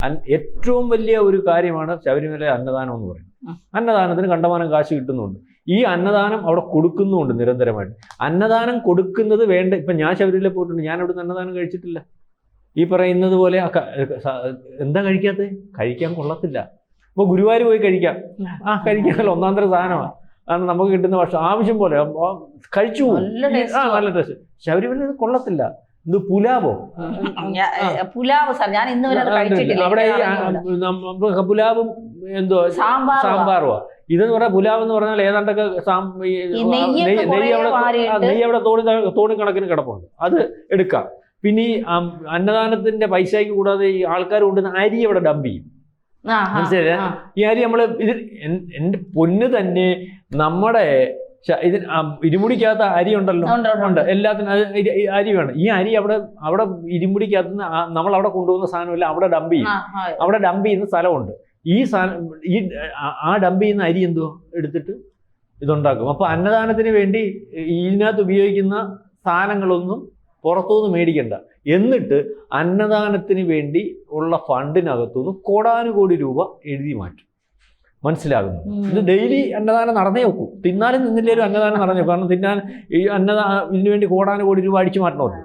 ഏറ്റവും വലിയ ഒരു കാര്യമാണ് ശബരിമല അന്നദാനം എന്ന് പറയുന്നത്. അന്നദാനത്തിന് കണ്ടമാനം കാശ് കിട്ടുന്നുണ്ട്. ഈ അന്നദാനം അവിടെ കൊടുക്കുന്നുമുണ്ട് നിരന്തരമായിട്ട്. അന്നദാനം കൊടുക്കുന്നത് വേണ്ട. ഇപ്പം ഞാൻ ശബരിമല പോയിട്ടുണ്ട്, ഞാൻ അവിടെ നിന്ന് അന്നദാനം കഴിച്ചിട്ടില്ല. ഈ പറയുന്നത് പോലെ എന്താ കഴിക്കാത്തത്? കഴിക്കാൻ കൊള്ളത്തില്ല. അപ്പോൾ ഗുരുവായൂർ പോയി കഴിക്കാം, കഴിക്കാമല്ലോ, ഒന്നാം തരം സാധനമാണ്. കാരണം നമുക്ക് കിട്ടുന്ന ഭക്ഷണം ആവശ്യം പോലെ കഴിച്ചു പോകും. നല്ല ടേസ്റ്റ്. ശബരിമല ഇത് കൊള്ളത്തില്ല. ഇത് പുലാവോ? അവിടെ പുലാവും എന്തോ സാമ്പാറുവാ. ഇതെന്ന് പറഞ്ഞാൽ പുലാവ് എന്ന് പറഞ്ഞാൽ ഏതാണ്ടൊക്കെ നെയ്യ് അവിടെ തോണിക്കണക്കിന് കിടപ്പുണ്ട്. അത് എടുക്കാം. പിന്നെ ഈ അന്നദാനത്തിന്റെ പൈസയ്ക്ക് കൂടാതെ ഈ ആൾക്കാർ കൊണ്ടുവന്ന അരി അവിടെ ഡംപ് ചെയ്യും. മനസ്സിലായില്ലേ? ഈ അരി നമ്മള് ഇത് എന്റെ പൊന്ന് തന്നെ നമ്മുടെ ഇരുമുടിക്കകത്ത് അരി ഉണ്ടല്ലോ, ഉണ്ട്, എല്ലാത്തിനും അരി വേണം. ഈ അരി അവിടെ ഇരുമുടിക്കകത്ത് നമ്മൾ അവിടെ കൊണ്ടുപോകുന്ന സാധനമില്ല, അവിടെ ഡംപ് ചെയ്യും. അവിടെ ഡംപ് ചെയ്യുന്ന സ്ഥലമുണ്ട്. ആ ഡംപ് ചെയ്യുന്ന അരി എന്തോ എടുത്തിട്ട് ഇതുണ്ടാക്കും. അപ്പൊ അന്നദാനത്തിന് വേണ്ടി ഇതിനകത്ത് ഉപയോഗിക്കുന്ന സാധനങ്ങളൊന്നും പുറത്തുനിന്ന് മേടിക്കണ്ട. എന്നിട്ട് അന്നദാനത്തിന് വേണ്ടി ഉള്ള ഫണ്ടിനകത്തുനിന്ന് കോടാനുകോടി രൂപ എഴുതി മാറ്റും. മനസ്സിലാകുന്നു? ഇത് ഡെയിലി അന്നദാനം നടന്നേ നോക്കൂ. തിന്നാലും നിന്നില്ലേലും അന്നദാനം നടന്നേ. കാരണം തിന്നാൻ ഈ ഇതിനു വേണ്ടി കോടാനുകോടി രൂപ അടിച്ചു മാറ്റണമല്ലോ.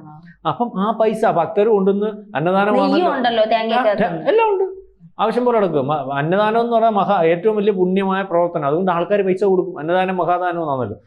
അപ്പം ആ പൈസ ഭക്തർ കൊണ്ടുവന്ന് അന്നദാനം എല്ലാം ഉണ്ട്, ആവശ്യം പോലെ നടക്കും. അന്നദാനം എന്ന് പറഞ്ഞാൽ ഏറ്റവും വലിയ പുണ്യമായ പ്രവർത്തനം. അതുകൊണ്ട് ആൾക്കാർ പൈസ കൊടുക്കും. അന്നദാനം മഹാദാനം എന്നാണല്ലോ.